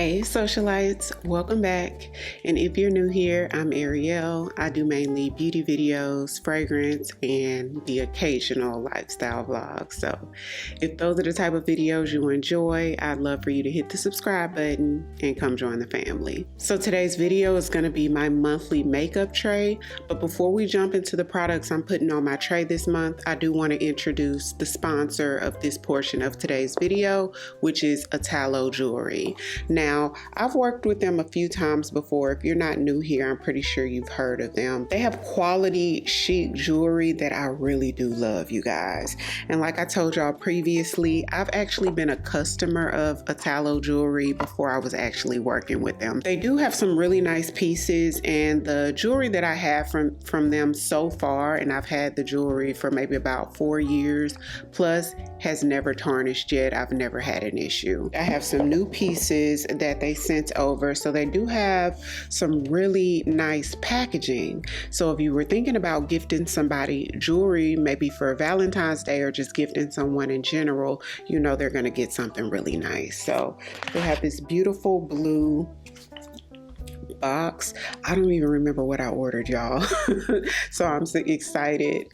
Hey socialites, welcome back. And if you're new here, I'm Ariell. I do mainly beauty videos, fragrance, and the occasional lifestyle vlog. So if those are the type of videos you enjoy, I'd love for you to hit the subscribe button and come join the family. So today's video is going to be my monthly makeup tray. But before we jump into the products I'm putting on my tray this month, I do want to introduce the sponsor of this portion of today's video, which is Ariell Jewelry. Now, I've worked with them a few times before. If you're not new here, I'm pretty sure you've heard of them. They have quality chic jewelry that I really do love, you guys. And like I told y'all previously, I've actually been a customer of Ariell Jewelry before I was actually working with them. They do have some really nice pieces, and the jewelry that I have from them so far, and I've had the jewelry for maybe about 4 years plus, has never tarnished yet. I've never had an issue. I have some new pieces that they sent over, so they do have some really nice packaging. So if you were thinking about gifting somebody jewelry, maybe for Valentine's Day or just gifting someone in general, you know they're going to get something really nice. So they have this beautiful blue box. I don't even remember what I ordered, y'all. So I'm so excited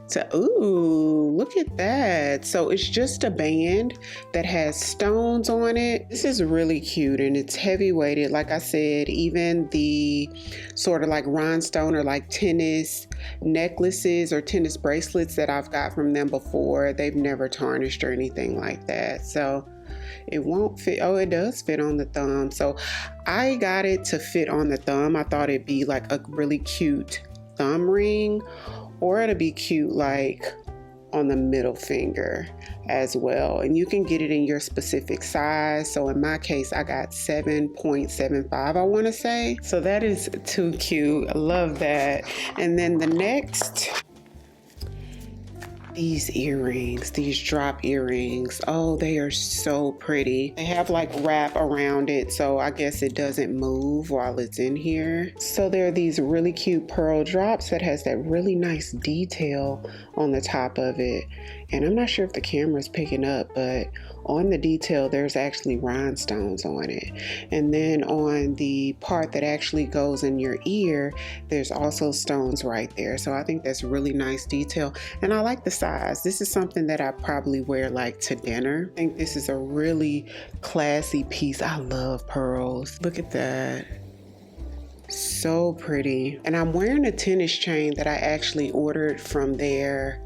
to, ooh, look at that. So it's just a band that has stones on it. This is really cute and it's heavy weighted. Like I said, even the sort of like rhinestone or like tennis necklaces or tennis bracelets that I've got from them before, they've never tarnished or anything like that. So it won't fit. Oh, it does fit on the thumb. So I got it to fit on the thumb. I thought it'd be like a really cute thumb ring, or it'll be cute like on the middle finger as well. And you can get it in your specific size. So in my case, I got 7.75, I want to say. So that is too cute. I love that. And then the next, these earrings, these drop earrings. Oh, they are so pretty. They have like wrap around it, so I guess it doesn't move while it's in here. So there are these really cute pearl drops that has that really nice detail on the top of it. And I'm not sure if the camera's picking up, but on the detail, there's actually rhinestones on it. And then on the part that actually goes in your ear, there's also stones right there. So I think that's really nice detail. And I like the size. This is something that I probably wear like to dinner. I think this is a really classy piece. I love pearls. Look at that. So pretty. And I'm wearing a tennis chain that I actually ordered from there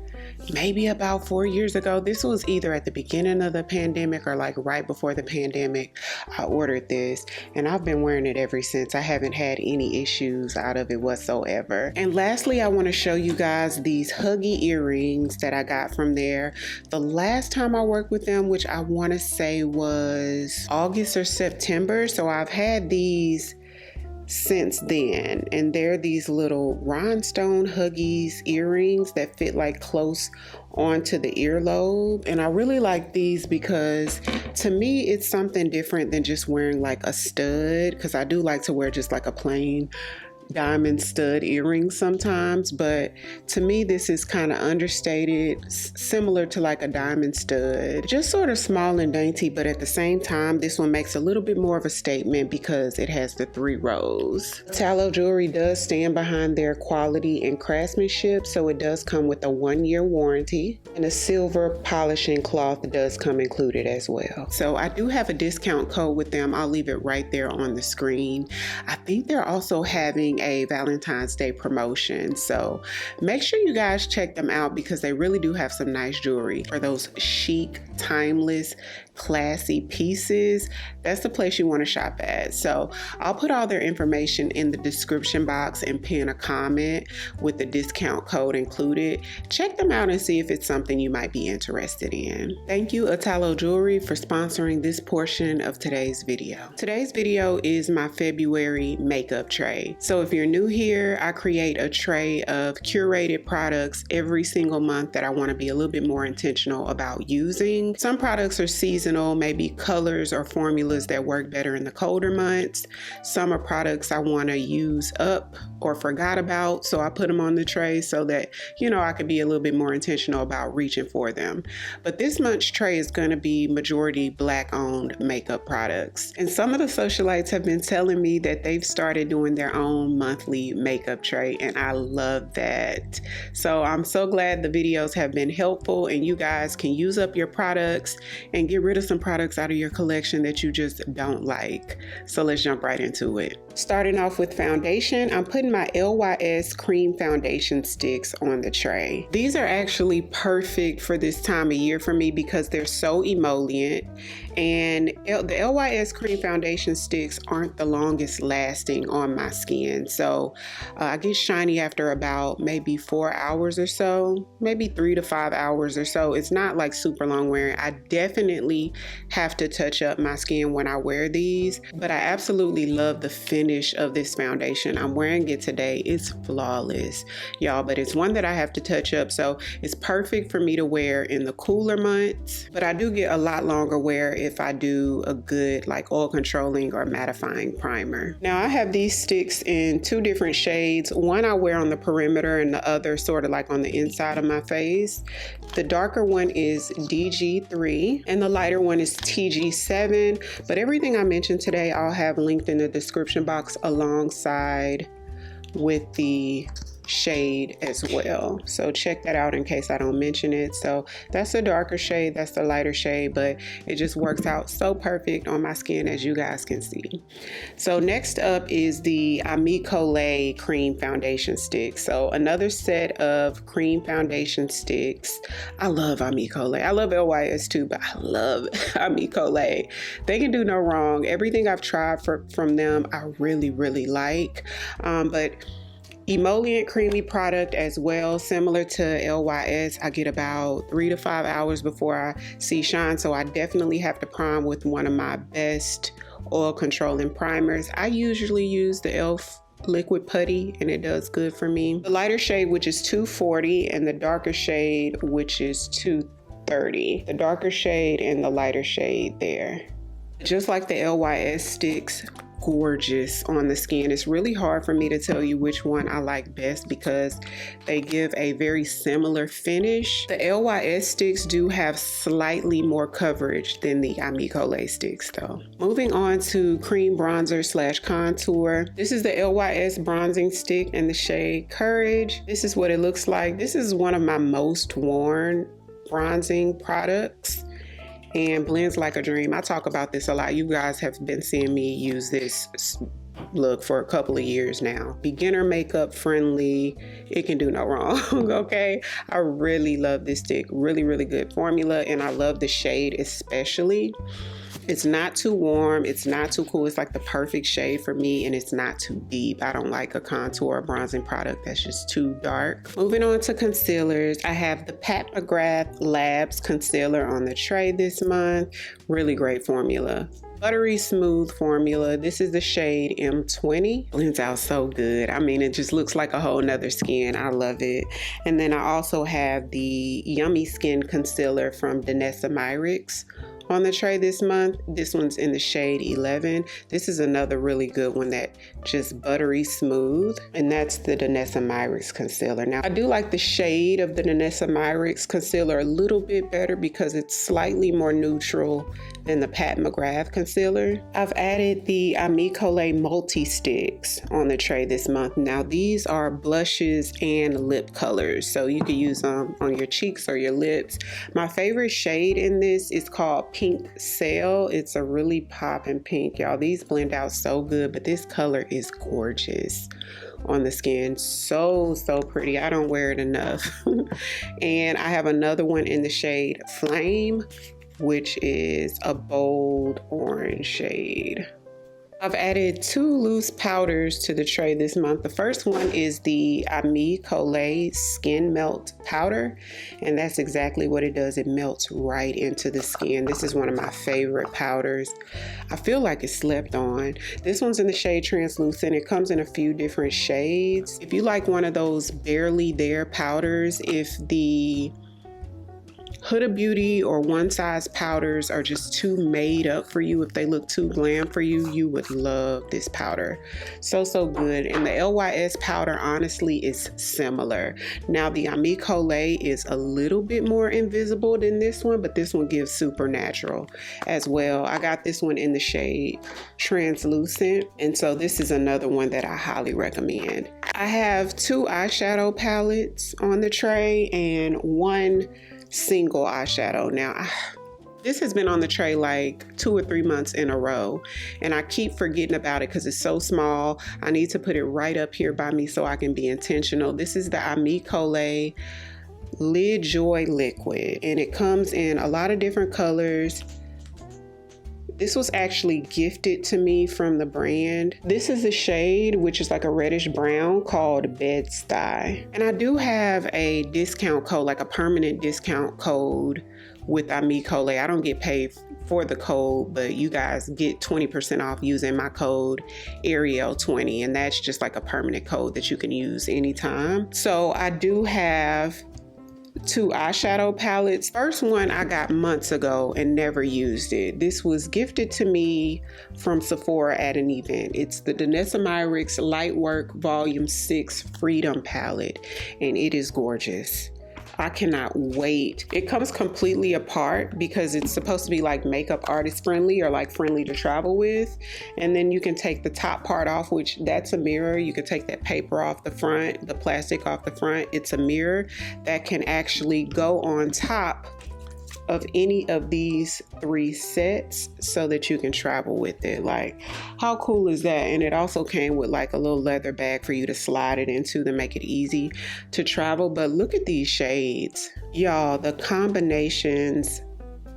maybe about 4 years ago. This was either at the beginning of the pandemic or like right before the pandemic. I ordered this and I've been wearing it ever since. I haven't had any issues out of it whatsoever. And lastly, I want to show you guys these huggy earrings that I got from there. The last time I worked with them, which I want to say was August or September. So I've had these since then, and they're these little rhinestone huggies earrings that fit like close onto the earlobe. And I really like these because to me it's something different than just wearing like a stud, because I do like to wear just like a plain diamond stud earrings sometimes, but to me this is kind of understated, similar to like a diamond stud, just sort of small and dainty, but at the same time this one makes a little bit more of a statement because it has the 3 rows. Ariell Jewelry does stand behind their quality and craftsmanship, so it does come with a 1-year warranty, and a silver polishing cloth does come included as well. So I do have a discount code with them. I'll leave it right there on the screen. I think they're also having a Valentine's Day promotion, so make sure you guys check them out because they really do have some nice jewelry for those chic, timeless, classy pieces. That's the place you want to shop at. So I'll put all their information in the description box and pin a comment with the discount code included. Check them out and see if it's something you might be interested in. Thank you Ariell Jewelry for sponsoring this portion of today's video. Today's video is my February makeup tray. So if you're new here, I create a tray of curated products every single month that I want to be a little bit more intentional about using. Some products are seasonal, maybe colors or formulas that work better in the colder months. Some are products I want to use up or forgot about, so I put them on the tray so that, you know, I could be a little bit more intentional about reaching for them. But this month's tray is going to be majority Black-owned makeup products. And some of the socialites have been telling me that they've started doing their own monthly makeup tray, and I love that. So I'm so glad the videos have been helpful and you guys can use up your products and get rid of some products out of your collection that you just don't like. So let's jump right into it. Starting off with foundation, I'm putting my LYS cream foundation sticks on the tray. These are actually perfect for this time of year for me because they're so emollient, and the LYS cream foundation sticks aren't the longest lasting on my skin. So I get shiny after about maybe 4 hours or so, maybe 3 to 5 hours or so. It's not like super long wearing. I definitely have to touch up my skin when I wear these, but I absolutely love the finish of this foundation. I'm wearing it today. It's flawless, y'all, but it's one that I have to touch up. So it's perfect for me to wear in the cooler months, but I do get a lot longer wear if I do a good like oil controlling or mattifying primer. Now I have these sticks in 2 different shades. One I wear on the perimeter and the other sort of like on the inside of my face. The darker one is DG3 and the lighter one is TG7, but everything I mentioned today I'll have linked in the description box alongside with the shade as well, so check that out in case I don't mention it. So that's the darker shade, that's the lighter shade, but it just works out so perfect on my skin, as you guys can see. So next up is the chocolit cream foundation stick. So another set of cream foundation sticks. I love chocolit. I love LYS too, but I love chocolit. They can do no wrong. Everything I've tried from them I really like, but emollient creamy product as well, similar to LYS. I get about 3 to 5 hours before I see shine, so I definitely have to prime with one of my best oil controlling primers. I usually use the e.l.f. liquid putty and it does good for me. The lighter shade, which is 240, and the darker shade, which is 230. The darker shade and the lighter shade there. Just like the LYS sticks, gorgeous on the skin. It's really hard for me to tell you which one I like best because they give a very similar finish. The LYS sticks do have slightly more coverage than the chocolit sticks though. Moving on to cream bronzer / contour. This is the LYS bronzing stick in the shade Courage. This is what it looks like. This is one of my most worn bronzing products and blends like a dream. I talk about this a lot. You guys have been seeing me use this look for a couple of years now. Beginner makeup friendly. It can do no wrong. Okay, I really love this stick. Really good formula, and I love the shade especially. It's not too warm, it's not too cool. It's like the perfect shade for me, and it's not too deep. I don't like a contour or bronzing product that's just too dark. Moving on to concealers, I have the McGrath Labs concealer on the tray this month. Really great formula. Buttery smooth formula. This is the shade M20. Blends out so good. I mean, it just looks like a whole nother skin. I love it. And then I also have the Yummy Skin concealer from Danessa Myricks on the tray this month. This one's in the shade 11. This is another really good one that just buttery smooth, and that's the Danessa Myricks concealer. Now I do like the shade of the Danessa Myricks concealer a little bit better because it's slightly more neutral than the Pat McGrath concealer. I've added the chocolit multi sticks on the tray this month. Now these are blushes and lip colors, so you can use them on your cheeks or your lips. My favorite shade in this is called Pink Sail. It's a really poppin' pink, y'all. These blend out so good, but this color is gorgeous on the skin. So pretty. I don't wear it enough. And I have another one in the shade Flame, which is a bold orange shade. I've added 2 loose powders to the tray this month. The first one is the Collet Skin Melt Powder, and that's exactly what it does. It melts right into the skin. This is one of my favorite powders. I feel like it's slept on. This one's in the shade Translucent. It comes in a few different shades. If you like one of those barely there powders, if the Huda Beauty or One Size powders are just too made up for you, if they look too glam for you, you would love this powder. So good. And the LYS powder honestly is similar. Now the Collet is a little bit more invisible than this one, but this one gives super natural as well. I got this one in the shade Translucent, and so this is another one that I highly recommend. I have 2 eyeshadow palettes on the tray and 1 single eyeshadow. Now, this has been on the tray like 2 or 3 months in a row, and I keep forgetting about it because it's so small. I need to put it right up here by me so I can be intentional. This is the Collet Lid Joy Liquid, and it comes in a lot of different colors. This was actually gifted to me from the brand. This is a shade, which is like a reddish brown, called Bed-Stuy. And I do have a discount code, like a permanent discount code with Collet. I don't get paid for the code, but you guys get 20% off using my code Ariell20. And that's just like a permanent code that you can use anytime. So I do have 2 eyeshadow palettes. First one I got months ago and never used it. This was gifted to me from Sephora at an event. It's the Danessa Myricks Lightwork Volume 6 Freedom Palette, and it is gorgeous. I cannot wait. It comes completely apart because it's supposed to be like makeup artist friendly or like friendly to travel with. And then you can take the top part off, which that's a mirror. You can take that paper off the front, the plastic off the front. It's a mirror that can actually go on top of any of these 3 sets so that you can travel with it. Like, how cool is that? And it also came with like a little leather bag for you to slide it into to make it easy to travel. But look at these shades, y'all. The combinations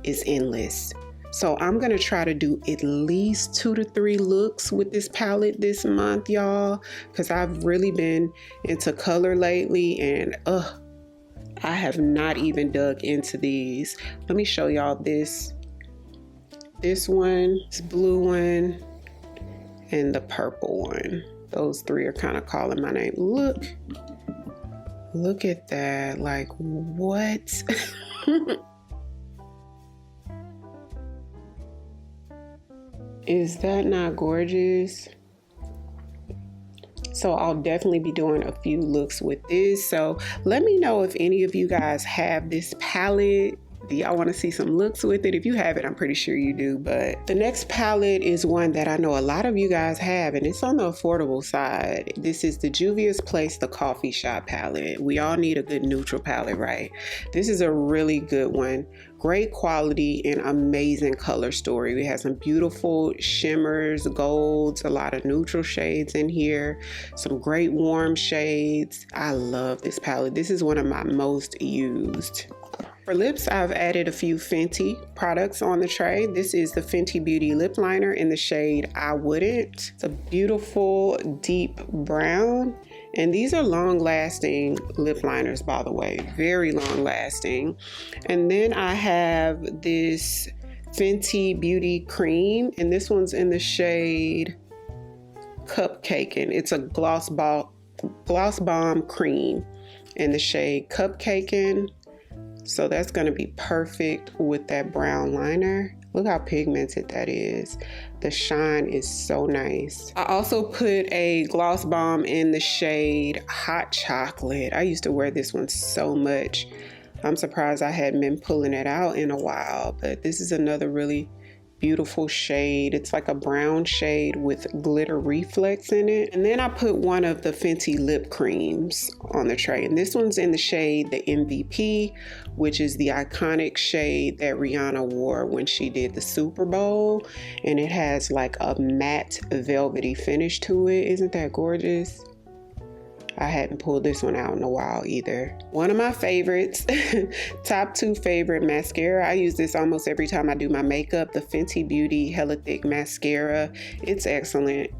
is endless. So I'm gonna try to do at least 2 to 3 looks with this palette this month, y'all, because I've really been into color lately, and I have not even dug into these. Let me show y'all this one, this blue one, and the purple one. Those 3 are kind of calling my name. Look at that. Like, what? Is that not gorgeous? So I'll definitely be doing a few looks with this. So let me know if any of you guys have this palette. Do y'all want to see some looks with it? If you have it, I'm pretty sure you do. But the next palette is one that I know a lot of you guys have, and it's on the affordable side. This is the Juvia's Place, the Coffee Shop palette. We all need a good neutral palette, right? This is a really good one. Great quality and amazing color story. We have some beautiful shimmers, golds, a lot of neutral shades in here, some great warm shades. I love this palette. This is one of my most used. For lips, I've added a few Fenty products on the tray. This is the Fenty Beauty Lip Liner in the shade I Wouldn't. It's a beautiful deep brown. And these are long-lasting lip liners, by the way, very long-lasting. And then I have this Fenty Beauty Cream, and this one's in the shade Cakin. It's a gloss bomb cream in the shade Cakin. So that's going to be perfect with that brown liner. Look how pigmented that is. The shine is so nice. I also put a gloss bomb in the shade Hot Chocolate. I used to wear this one so much. I'm surprised I hadn't been pulling it out in a while, but this is another really beautiful shade. It's like a brown shade with glitter reflex in it. And then I put one of the Fenty lip creams on the tray, and this one's in the shade the MVP, which is the iconic shade that Rihanna wore when she did the Super Bowl, and it has like a matte velvety finish to it. Isn't that gorgeous? I hadn't pulled this one out in a while either. One of my favorites, top 2 favorite mascara. I use this almost every time I do my makeup. The Fenty Beauty Hella Thick Mascara. It's excellent.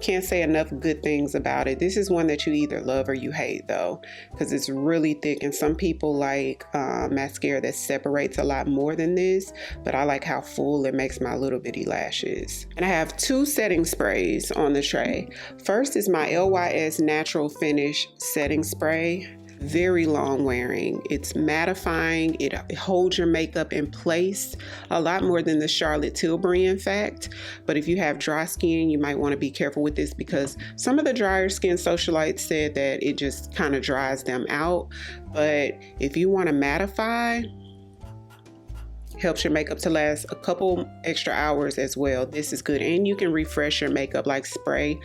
Can't say enough good things about it. This is one that you either love or you hate though, because it's really thick, and some people like mascara that separates a lot more than this, but I like how full it makes my little bitty lashes. And I have 2 setting sprays on the tray. First is my LYS Natural Finish setting spray. Very long wearing. It's mattifying. It holds your makeup in place a lot more than the Charlotte Tilbury, in fact. But if you have dry skin, you might want to be careful with this, because some of the drier skin socialites said that it just kind of dries them out. But if you want to mattify, helps your makeup to last a couple extra hours as well. This is good. And you can refresh your makeup, like spray.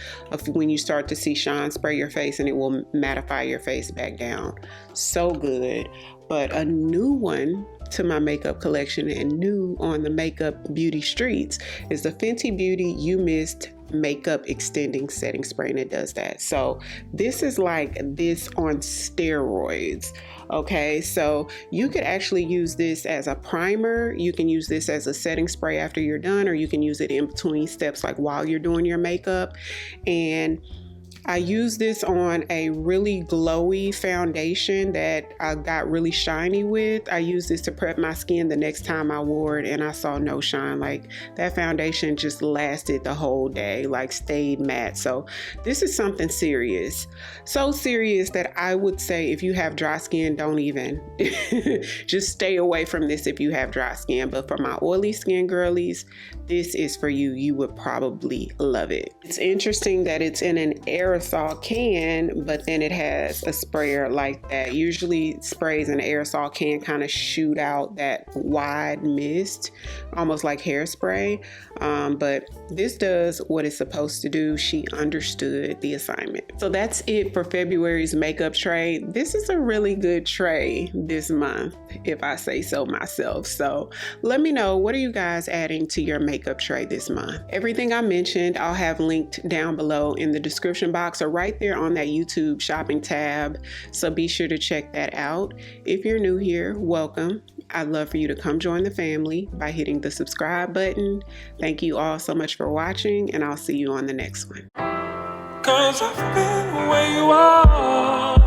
When you start to see shine, spray your face and it will mattify your face back down. So good. But a new one to my makeup collection and new on the makeup beauty streets is the Fenty Beauty You Missed Makeup Extending Setting Spray, and it does that. So this is like this on steroids. Okay, so you could actually use this as a primer. You can use this as a setting spray after you're done, or you can use it in between steps, like while you're doing your makeup. And I use this on a really glowy foundation that I got really shiny with. I used this to prep my skin the next time I wore it, and I saw no shine. Like, that foundation just lasted the whole day, like stayed matte. So this is something serious. So serious that I would say if you have dry skin, don't even. Just stay away from this if you have dry skin. But for my oily skin girlies, this is for you. You would probably love it. It's interesting that it's in an aerosol can, but then it has a sprayer like that. Usually sprays in an aerosol can kind of shoot out that wide mist, almost like hairspray. But this does what it's supposed to do. She understood the assignment. So that's it for February's makeup tray. This is a really good tray this month, if I say so myself. So let me know, what are you guys adding to your makeup tray this month? Everything I mentioned, I'll have linked down below in the description box or right there on that YouTube shopping tab. So be sure to check that out. If you're new here, welcome. I'd love for you to come join the family by hitting the subscribe button. Thank you all so much for watching, and I'll see you on the next one. 'Cause I've been where you are.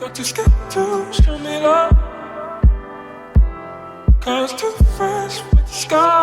You're too scared to show me love. 'Cause too fresh with the sky.